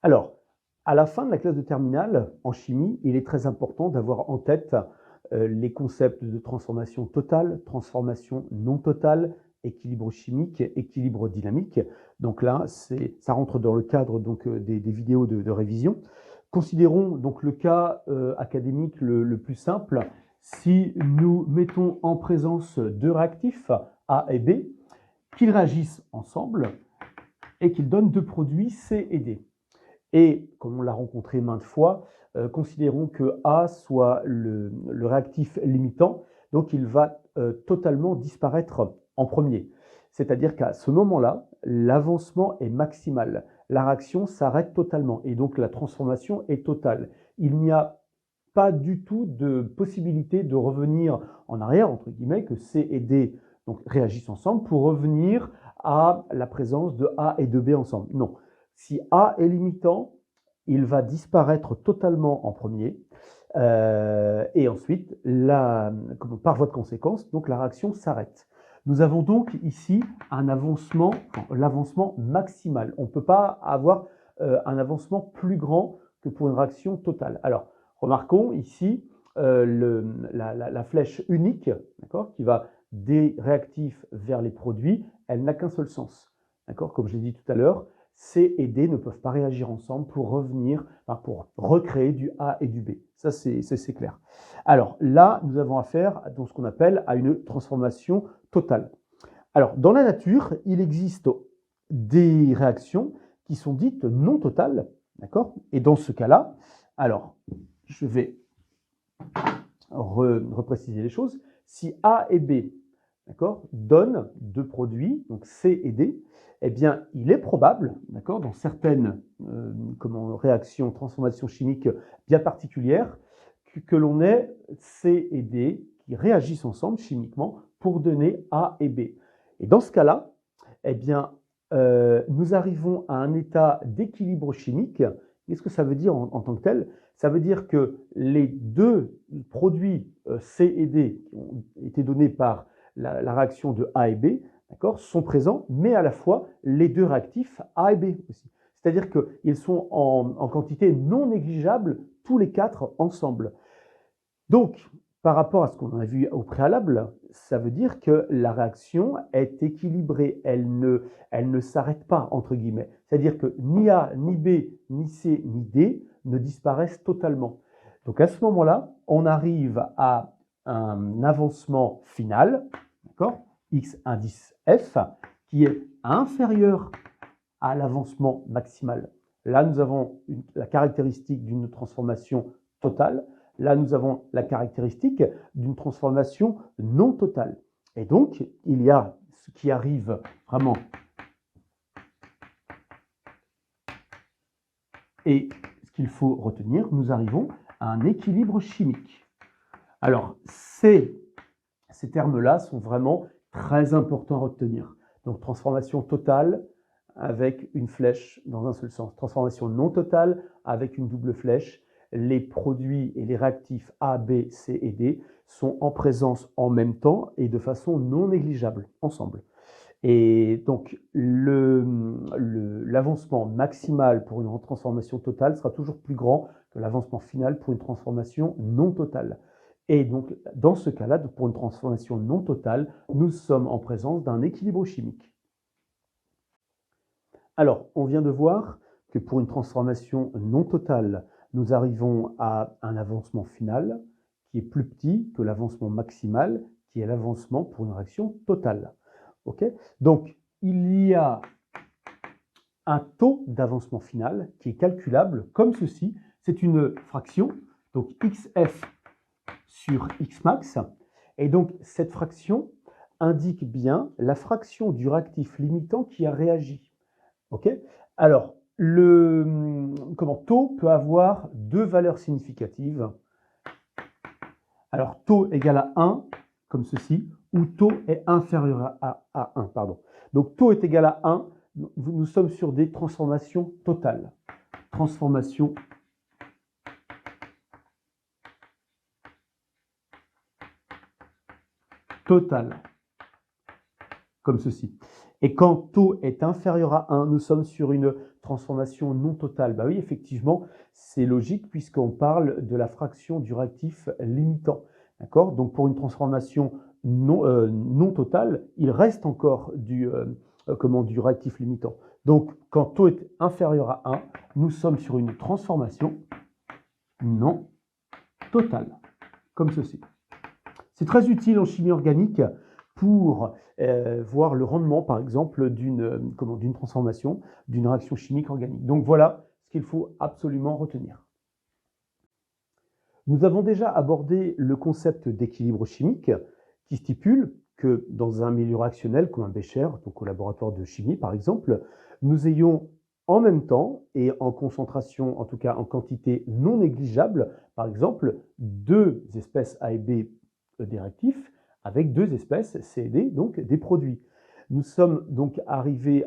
Alors, à la fin de la classe de terminale, en chimie, il est très important d'avoir en tête les concepts de transformation totale, transformation non totale, équilibre chimique, équilibre dynamique. Donc là, ça rentre dans le cadre donc, des vidéos de révision. Considérons donc le cas académique le plus simple. Si nous mettons en présence deux réactifs, A et B, qu'ils réagissent ensemble et qu'ils donnent deux produits C et D. Et, comme on l'a rencontré maintes fois, considérons que A soit le réactif limitant, donc il va totalement disparaître en premier. C'est-à-dire qu'à ce moment-là, l'avancement est maximal. La réaction s'arrête totalement et donc la transformation est totale. Il n'y a pas du tout de possibilité de revenir en arrière, entre guillemets, que C et D donc, réagissent ensemble pour revenir à la présence de A et de B ensemble. Non. Si A est limitant, il va disparaître totalement en premier. Et ensuite, par voie de conséquence, donc la réaction s'arrête. Nous avons donc ici un avancement, l'avancement maximal. On ne peut pas avoir un avancement plus grand que pour une réaction totale. Alors, remarquons ici la flèche unique, qui va des réactifs vers les produits, elle n'a qu'un seul sens. Comme je l'ai dit tout à l'heure, C et D ne peuvent pas réagir ensemble pour revenir, pour recréer du A et du B. Ça, c'est clair. Alors là, nous avons affaire à ce qu'on appelle à une transformation totale. Alors, dans la nature, il existe des réactions qui sont dites non totales, d'accord? Et dans ce cas-là, alors, je vais repréciser les choses. Si A et B, donnent deux produits, donc C et D, eh bien, il est probable, dans certaines réactions, transformations chimiques bien particulières, que l'on ait C et D qui réagissent ensemble chimiquement pour donner A et B. Et dans ce cas-là, eh bien, nous arrivons à un état d'équilibre chimique. Qu'est-ce que ça veut dire en tant que tel? Ça veut dire que les deux produits C et D qui ont été donnés par la réaction de A et B, sont présents, mais à la fois les deux réactifs A et B aussi. C'est-à-dire qu'ils sont en quantité non négligeable tous les quatre ensemble. Donc, par rapport à ce qu'on a vu au préalable, ça veut dire que la réaction est équilibrée, elle ne s'arrête pas, entre guillemets. C'est-à-dire que ni A, ni B, ni C, ni D ne disparaissent totalement. Donc à ce moment-là, on arrive à un avancement final, X indice F, qui est inférieur à l'avancement maximal. Là, nous avons la caractéristique d'une transformation totale. Là, nous avons la caractéristique d'une transformation non totale. Et donc, il y a ce qui arrive vraiment. Et ce qu'il faut retenir, nous arrivons à un équilibre chimique. Alors, ces termes-là sont vraiment très importants à retenir. Donc, transformation totale avec une flèche dans un seul sens. Transformation non totale avec une double flèche. Les produits et les réactifs A, B, C et D sont en présence en même temps et de façon non négligeable, ensemble. Et donc, l'avancement maximal pour une transformation totale sera toujours plus grand que l'avancement final pour une transformation non totale. Et donc, dans ce cas-là, pour une transformation non totale, nous sommes en présence d'un équilibre chimique. Alors, on vient de voir que pour une transformation non totale, nous arrivons à un avancement final qui est plus petit que l'avancement maximal, qui est l'avancement pour une réaction totale. Okay, donc, il y a un taux d'avancement final qui est calculable comme ceci. C'est une fraction, donc XF sur Xmax. Et donc, cette fraction indique bien la fraction du réactif limitant qui a réagi. Okay, alors, taux peut avoir deux valeurs significatives. Alors, taux égale à 1, comme ceci, ou taux est inférieur à 1. Pardon. Donc, taux est égal à 1. Nous sommes sur des transformations totales. Transformation totale. Comme ceci. Et quand taux est inférieur à 1, nous sommes sur une transformation non totale. Bah oui, effectivement, c'est logique puisqu'on parle de la fraction du réactif limitant. D'accord? Donc pour une transformation non totale, il reste encore du réactif limitant. Donc quand taux est inférieur à 1, nous sommes sur une transformation non totale, comme ceci. C'est très utile en chimie organique pour voir le rendement, par exemple, d'une transformation, d'une réaction chimique organique. Donc voilà ce qu'il faut absolument retenir. Nous avons déjà abordé le concept d'équilibre chimique qui stipule que dans un milieu réactionnel comme un bécher, donc au laboratoire de chimie par exemple, nous ayons en même temps et en concentration, en tout cas en quantité non négligeable, par exemple, deux espèces A et B des réactifs avec deux espèces C et D, donc des produits. Nous sommes donc arrivés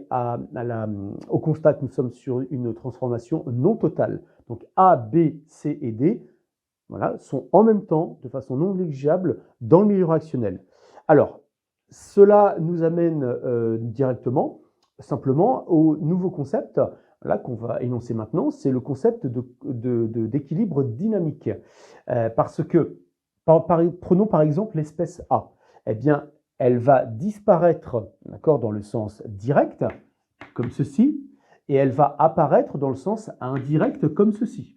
au constat que nous sommes sur une transformation non totale. Donc A, B, C et D voilà, sont en même temps, de façon non négligeable, dans le milieu réactionnel. Alors, cela nous amène directement, simplement, au nouveau concept là, qu'on va énoncer maintenant, c'est le concept d'équilibre dynamique. Parce que, prenons par exemple l'espèce A. Eh bien, elle va disparaître dans le sens direct, comme ceci, et elle va apparaître dans le sens indirect, comme ceci.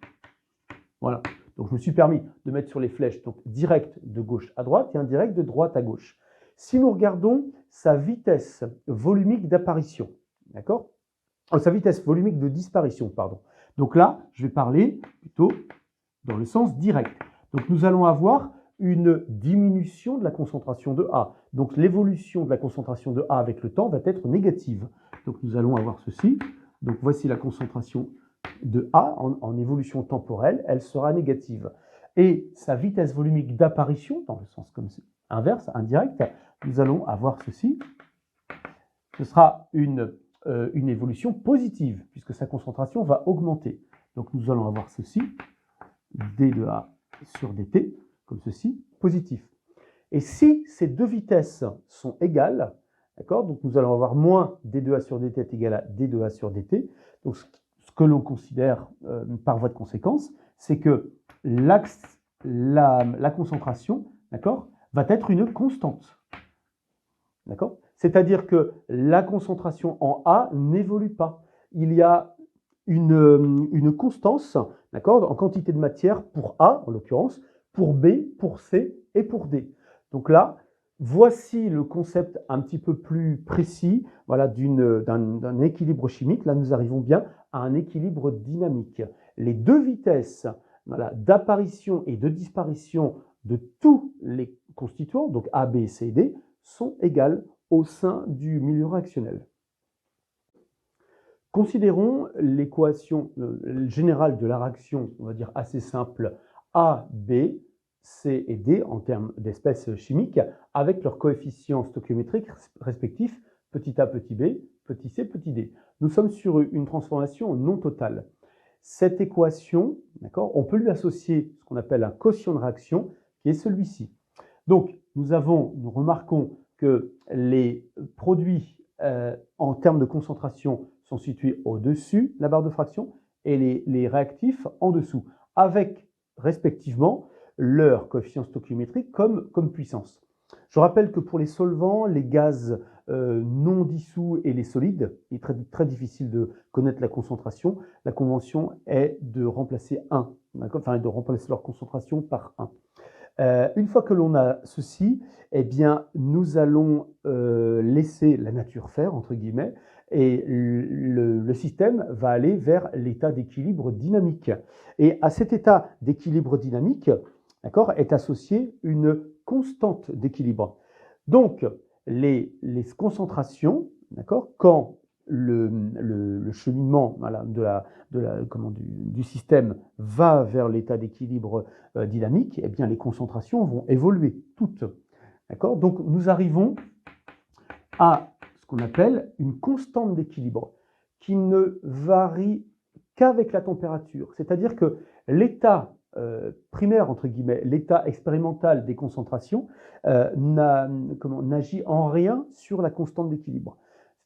Voilà. Donc, je me suis permis de mettre sur les flèches donc direct de gauche à droite et indirect de droite à gauche. Si nous regardons sa vitesse volumique d'apparition, d'accord, sa vitesse volumique de disparition, pardon. Donc là, je vais parler plutôt dans le sens direct. Donc, nous allons avoir une diminution de la concentration de A. Donc, l'évolution de la concentration de A avec le temps va être négative. Donc, nous allons avoir ceci. Donc, voici la concentration de A en évolution temporelle, elle sera négative. Et sa vitesse volumique d'apparition, dans le sens comme inverse, indirect, nous allons avoir ceci. Ce sera une évolution positive, puisque sa concentration va augmenter. Donc nous allons avoir ceci, d de A sur dt, comme ceci, positif. Et si ces deux vitesses sont égales, d'accord, donc nous allons avoir moins d de A sur dt est égal à d de A sur dt. Donc ce que l'on considère par voie de conséquence, c'est que la concentration, d'accord, va être une constante. D'accord? C'est-à-dire que la concentration en A n'évolue pas. Il y a une constance, d'accord, en quantité de matière pour A, en l'occurrence, pour B, pour C et pour D. Donc là, voici le concept un petit peu plus précis voilà, d'un équilibre chimique. Là, nous arrivons bien à un équilibre dynamique. Les deux vitesses voilà, d'apparition et de disparition de tous les constituants, donc A, B, C et D, sont égales au sein du milieu réactionnel. Considérons l'équation générale de la réaction, on va dire assez simple, A, B, C et D en termes d'espèces chimiques avec leurs coefficients stoichiométriques respectifs, petit a, petit b, petit c, petit d. Nous sommes sur une transformation non totale. Cette équation, on peut lui associer ce qu'on appelle un quotient de réaction qui est celui-ci. Donc, nous remarquons que les produits en termes de concentration sont situés au-dessus de la barre de fraction et les réactifs en dessous, avec respectivement leur coefficient stoichiométrique comme puissance. Je rappelle que pour les solvants, les gaz non dissous et les solides, il est très difficile de connaître la concentration. La convention est de remplacer 1, de remplacer leur concentration par 1. Une fois que l'on a ceci, eh bien, nous allons laisser la nature faire, entre guillemets, et le système va aller vers l'état d'équilibre dynamique. Et à cet état d'équilibre dynamique, est associée une constante d'équilibre. Donc, les concentrations, quand le cheminement voilà, du système va vers l'état d'équilibre dynamique, eh bien, les concentrations vont évoluer toutes. Donc, nous arrivons à ce qu'on appelle une constante d'équilibre qui ne varie qu'avec la température. C'est-à-dire que l'état primaire, entre guillemets, l'état expérimental des concentrations n'agit en rien sur la constante d'équilibre.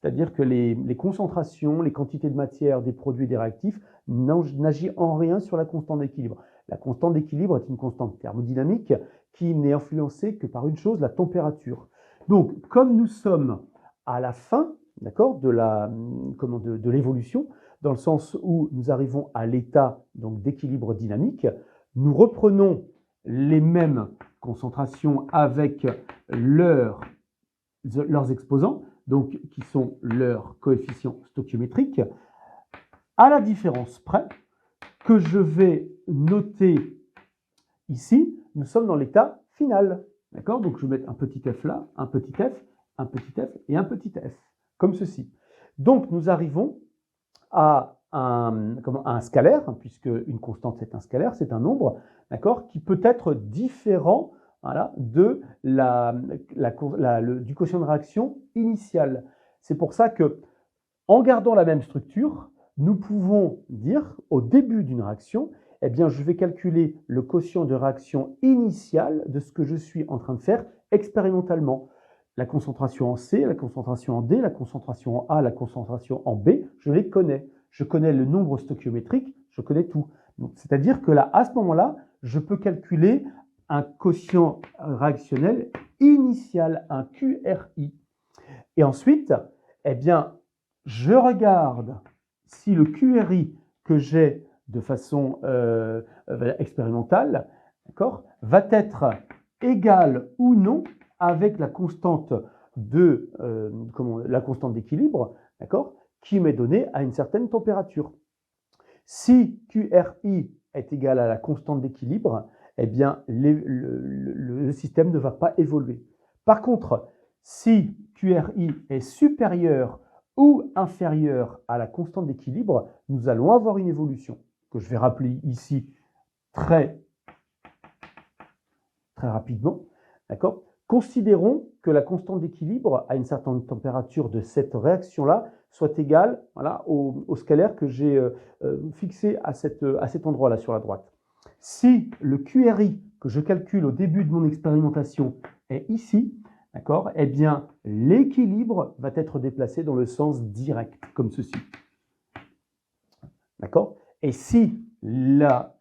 c'est-à-dire que les concentrations, les quantités de matière des produits et des réactifs n'agissent en rien sur la constante d'équilibre. La constante d'équilibre est une constante thermodynamique qui n'est influencée que par une chose, la température. Donc, comme nous sommes à la fin, d'accord, de l'évolution, dans le sens où nous arrivons à l'état d'équilibre dynamique, nous reprenons les mêmes concentrations avec leurs exposants, donc qui sont leurs coefficients stoichiométriques, à la différence près que je vais noter ici, nous sommes dans l'état final. D'accord? Donc je vais mettre un petit f là, un petit f, un petit f et un petit f, comme ceci. Donc nous arrivons à un scalaire, puisque une constante c'est un scalaire, c'est un nombre, d'accord, qui peut être différent, voilà, du quotient de réaction initial. C'est pour ça que, en gardant la même structure, nous pouvons dire au début d'une réaction, eh bien, je vais calculer le quotient de réaction initial de ce que je suis en train de faire expérimentalement. La concentration en C, la concentration en D, la concentration en A, la concentration en B, je les connais. Je connais le nombre stoichiométrique, je connais tout. C'est-à-dire que là, à ce moment-là, je peux calculer un quotient réactionnel initial, un QRI. Et ensuite, eh bien, je regarde si le QRI que j'ai de façon expérimentale, va être égal ou non avec la constante d'équilibre, qui m'est donnée à une certaine température. Si QRI est égal à la constante d'équilibre, eh bien, le système ne va pas évoluer. Par contre, si QRI est supérieur ou inférieur à la constante d'équilibre, nous allons avoir une évolution que je vais rappeler ici très rapidement. D'accord ? Considérons que la constante d'équilibre à une certaine température de cette réaction-là soit égale, voilà, au scalaire que j'ai fixé à cet endroit-là sur la droite. Si le QRI que je calcule au début de mon expérimentation est ici, d'accord, eh bien, l'équilibre va être déplacé dans le sens direct, comme ceci. D'accord? Et si la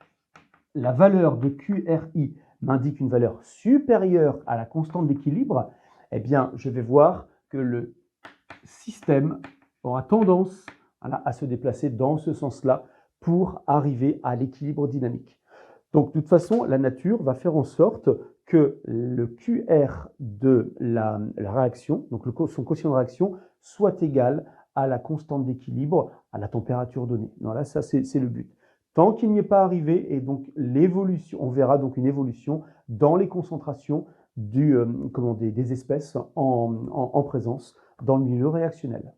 valeur de QRI m'indique une valeur supérieure à la constante d'équilibre, eh bien, je vais voir que le système aura tendance à se déplacer dans ce sens-là pour arriver à l'équilibre dynamique. Donc, de toute façon, la nature va faire en sorte que le QR de la réaction, donc son quotient de réaction, soit égal à la constante d'équilibre à la température donnée. Voilà, ça c'est le but. Tant qu'il n'y est pas arrivé, et donc l'évolution, on verra donc une évolution dans les concentrations des espèces en présence dans le milieu réactionnel.